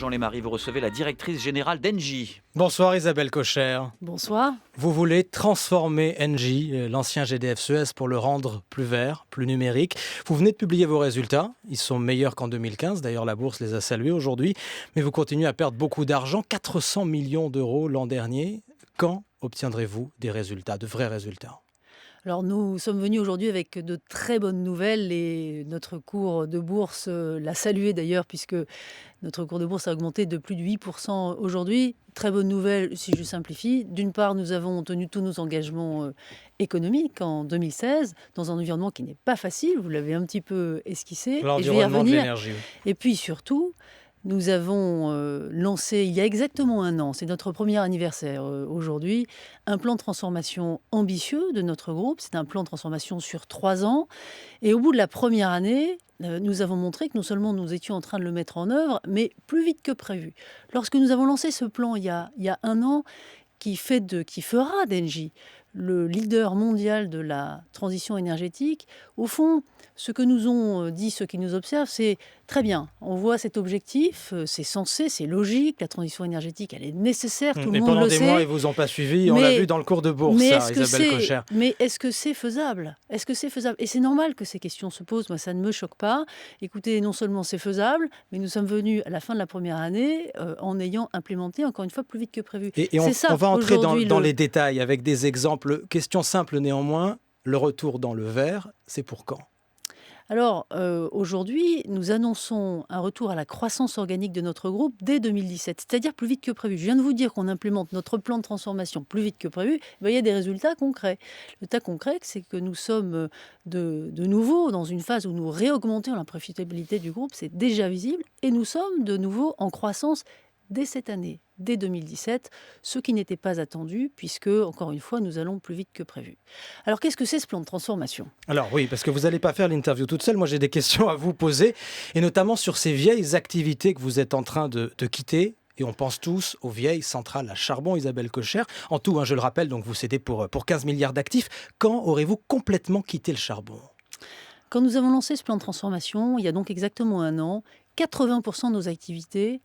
Jean Lémarie, vous recevez la directrice générale d'Engie. Bonsoir Isabelle Kocher. Bonsoir. Vous voulez transformer Engie, l'ancien GDF Suez, pour le rendre plus vert, plus numérique. Vous venez de publier vos résultats. Ils sont meilleurs qu'en 2015. D'ailleurs, la bourse les a salués aujourd'hui. Mais vous continuez à perdre beaucoup d'argent, 400 millions d'euros l'an dernier. Quand obtiendrez-vous des résultats, de vrais résultats ? Alors nous sommes venus aujourd'hui avec de très bonnes nouvelles et notre cours de bourse l'a salué d'ailleurs puisque notre cours de bourse a augmenté de plus de 8% aujourd'hui. Très bonne nouvelle si je simplifie. D'une part, nous avons tenu tous nos engagements économiques en 2016 dans un environnement qui n'est pas facile. Vous l'avez un petit peu esquissé. L'environnement de l'énergie. Et puis surtout, nous avons lancé il y a exactement un an, c'est notre premier anniversaire aujourd'hui, un plan de transformation ambitieux de notre groupe. C'est un plan de transformation sur 3 ans. Et au bout de la première année, nous avons montré que non seulement nous étions en train de le mettre en œuvre, mais plus vite que prévu. Lorsque nous avons lancé ce plan il y a un an, qui fera d'Engie le leader mondial de la transition énergétique, au fond, ce que nous ont dit ceux qui nous observent, c'est très bien, on voit cet objectif, c'est censé, c'est logique, la transition énergétique, elle est nécessaire, tout le monde le sait. Et pendant des mois, ils ne vous ont pas suivi, on l'a vu dans le cours de bourse, Isabelle Kocher. Mais est-ce que c'est faisable ? Est-ce que c'est faisable ? Et c'est normal que ces questions se posent, moi ça ne me choque pas. Écoutez, non seulement c'est faisable, mais nous sommes venus à la fin de la première année en ayant implémenté, encore une fois, plus vite que prévu. Et on va entrer dans les détails avec des exemples. Question simple néanmoins, le retour dans le vert, c'est pour quand ? Alors, aujourd'hui, nous annonçons un retour à la croissance organique de notre groupe dès 2017, c'est-à-dire plus vite que prévu. Je viens de vous dire qu'on implémente notre plan de transformation plus vite que prévu. Il y a des résultats concrets. Le cas concret, c'est que nous sommes de nouveau dans une phase où nous réaugmentons la profitabilité du groupe, c'est déjà visible, et nous sommes de nouveau en croissance dès cette année, dès 2017, ce qui n'était pas attendu, puisque, encore une fois, nous allons plus vite que prévu. Alors, qu'est-ce que c'est ce plan de transformation ? Alors oui, parce que vous n'allez pas faire l'interview toute seule, moi j'ai des questions à vous poser, et notamment sur ces vieilles activités que vous êtes en train de quitter. Et on pense tous aux vieilles centrales à charbon, Isabelle Kocher. En tout, je le rappelle, donc vous cédez pour 15 milliards d'actifs. Quand aurez-vous complètement quitté le charbon ? Quand nous avons lancé ce plan de transformation, il y a donc exactement un an, 80% de nos activités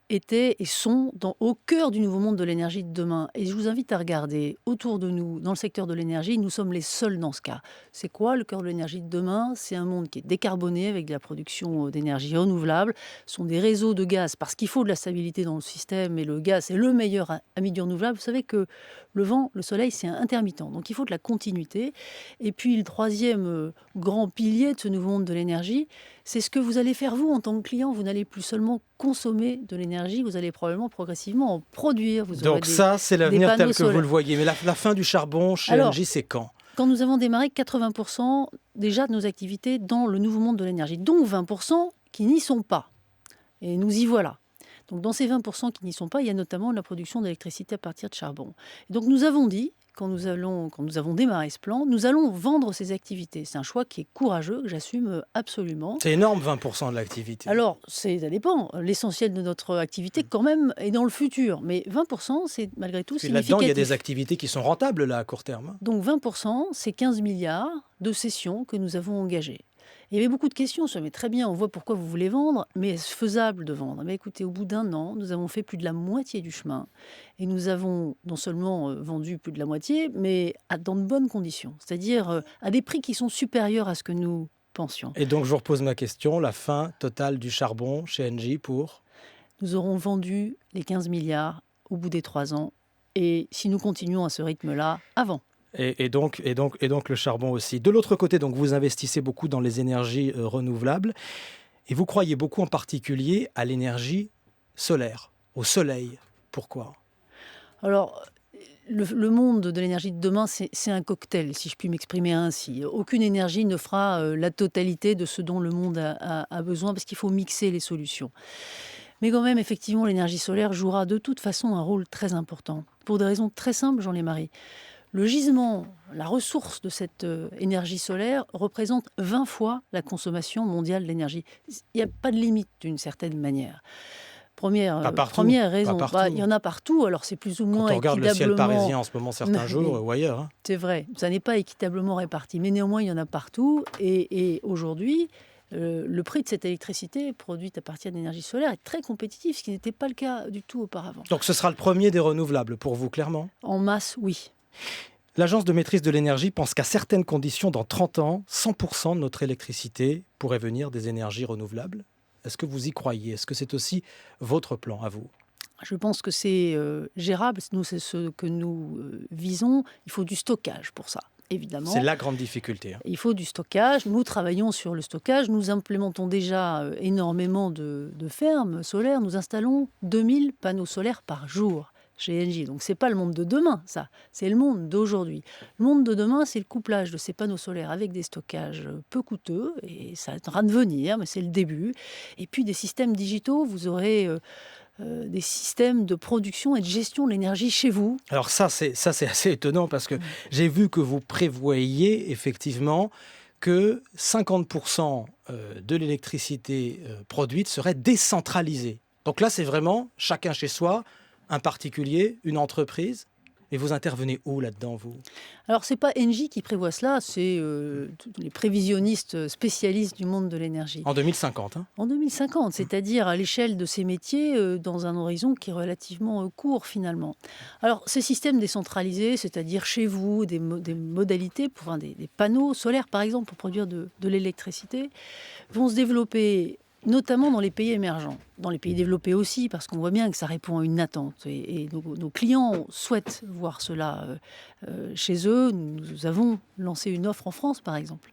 étaient et sont au cœur du nouveau monde de l'énergie de demain. Et je vous invite à regarder autour de nous, dans le secteur de l'énergie, nous sommes les seuls dans ce cas. C'est quoi le cœur de l'énergie de demain ? C'est un monde qui est décarboné avec de la production d'énergie renouvelable. Ce sont des réseaux de gaz, parce qu'il faut de la stabilité dans le système, et le gaz, c'est le meilleur ami du renouvelable. Vous savez que le vent, le soleil, c'est intermittent. Donc il faut de la continuité. Et puis le troisième grand pilier de ce nouveau monde de l'énergie, c'est ce que vous allez faire vous en tant que client. Vous n'allez plus seulement consommer de l'énergie, vous allez probablement progressivement en produire. Donc ça, c'est l'avenir tel que vous le voyez. Mais la fin du charbon chez Engie, c'est quand ? Quand nous avons démarré 80% déjà de nos activités dans le nouveau monde de l'énergie, dont 20% qui n'y sont pas. Et nous y voilà. Donc dans ces 20% qui n'y sont pas, il y a notamment la production d'électricité à partir de charbon. Et donc nous avons dit, quand nous avons démarré ce plan, nous allons vendre ces activités. C'est un choix qui est courageux, que j'assume absolument. C'est énorme, 20% de l'activité. Alors, ça dépend. L'essentiel de notre activité, quand même, est dans le futur. Mais 20%, c'est malgré tout significatif. Là-dedans, il y a des activités qui sont rentables, là, à court terme. Donc 20%, c'est 15 milliards de cessions que nous avons engagées. Il y avait beaucoup de questions sur, mais très bien, on voit pourquoi vous voulez vendre, mais est-ce faisable de vendre ? Mais écoutez, au bout d'un an, nous avons fait plus de la moitié du chemin. Et nous avons non seulement vendu plus de la moitié, mais dans de bonnes conditions. C'est-à-dire à des prix qui sont supérieurs à ce que nous pensions. Et donc, je vous repose ma question, la fin totale du charbon chez Engie pour ? Nous aurons vendu les 15 milliards au bout des 3 ans. Et si nous continuons à ce rythme-là, avant. Et donc le charbon aussi. De l'autre côté, donc, vous investissez beaucoup dans les énergies renouvelables et vous croyez beaucoup en particulier à l'énergie solaire, au soleil. Pourquoi ? Alors, le monde de l'énergie de demain, c'est un cocktail, si je puis m'exprimer ainsi. Aucune énergie ne fera la totalité de ce dont le monde a besoin, parce qu'il faut mixer les solutions. Mais quand même, effectivement, l'énergie solaire jouera de toute façon un rôle très important. Pour des raisons très simples, Jean Lémarie. Le gisement, la ressource de cette énergie solaire représente 20 fois la consommation mondiale d'énergie. Il n'y a pas de limite d'une certaine manière. Première raison, il y en a partout, alors c'est plus ou moins équitablement... Quand on regarde le ciel parisien en ce moment, certains jours, ou ailleurs. Hein. C'est vrai, ça n'est pas équitablement réparti, mais néanmoins il y en a partout. Et aujourd'hui, le prix de cette électricité produite à partir d'énergie solaire est très compétitif, ce qui n'était pas le cas du tout auparavant. Donc ce sera le premier des renouvelables pour vous, clairement. En masse, oui. L'Agence de maîtrise de l'énergie pense qu'à certaines conditions, dans 30 ans, 100% de notre électricité pourrait venir des énergies renouvelables. Est-ce que vous y croyez? Est-ce que c'est aussi votre plan à vous? Je pense que c'est gérable. Nous, c'est ce que nous visons. Il faut du stockage pour ça, évidemment. C'est la grande difficulté. Il faut du stockage. Nous travaillons sur le stockage. Nous implémentons déjà énormément de fermes solaires. Nous installons 2000 panneaux solaires par jour chez Engie. Donc, ce n'est pas le monde de demain, ça. C'est le monde d'aujourd'hui. Le monde de demain, c'est le couplage de ces panneaux solaires avec des stockages peu coûteux. Et ça est en train de venir, mais c'est le début. Et puis, des systèmes digitaux. Vous aurez des systèmes de production et de gestion de l'énergie chez vous. Alors ça, c'est assez étonnant parce que j'ai vu que vous prévoyez effectivement que 50% de l'électricité produite serait décentralisée. Donc là, c'est vraiment chacun chez soi, un particulier, une entreprise. Et vous intervenez où là-dedans, vous? Alors, ce n'est pas Engie qui prévoit cela, c'est les prévisionnistes spécialistes du monde de l'énergie. En 2050, hein? En 2050, c'est-à-dire à l'échelle de ces métiers, dans un horizon qui est relativement court finalement. Alors, ces systèmes décentralisés, c'est-à-dire chez vous, des modalités, pour des panneaux solaires par exemple, pour produire de l'électricité, vont se développer notamment dans les pays émergents, dans les pays développés aussi, parce qu'on voit bien que ça répond à une attente. Et nos clients souhaitent voir cela chez eux. Nous avons lancé une offre en France, par exemple,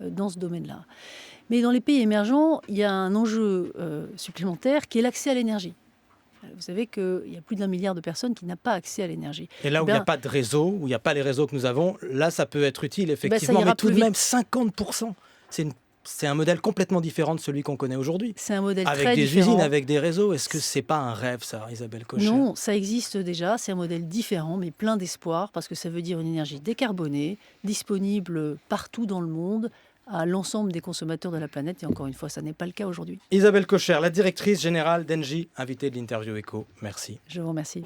dans ce domaine-là. Mais dans les pays émergents, il y a un enjeu supplémentaire qui est l'accès à l'énergie. Vous savez qu'il y a plus d'1 milliard de personnes qui n'ont pas accès à l'énergie. Et là où il n'y a pas de réseau, où il n'y a pas les réseaux que nous avons, là, ça peut être utile, effectivement. Mais tout de même, 50%, c'est un modèle complètement différent de celui qu'on connaît aujourd'hui. C'est un modèle très différent. Avec des usines, avec des réseaux. Est-ce que c'est pas un rêve, ça, Isabelle Kocher? Non, ça existe déjà. C'est un modèle différent, mais plein d'espoir, parce que ça veut dire une énergie décarbonée, disponible partout dans le monde, à l'ensemble des consommateurs de la planète. Et encore une fois, ça n'est pas le cas aujourd'hui. Isabelle Kocher, la directrice générale d'Engie, invitée de l'Interview Écho. Merci. Je vous remercie.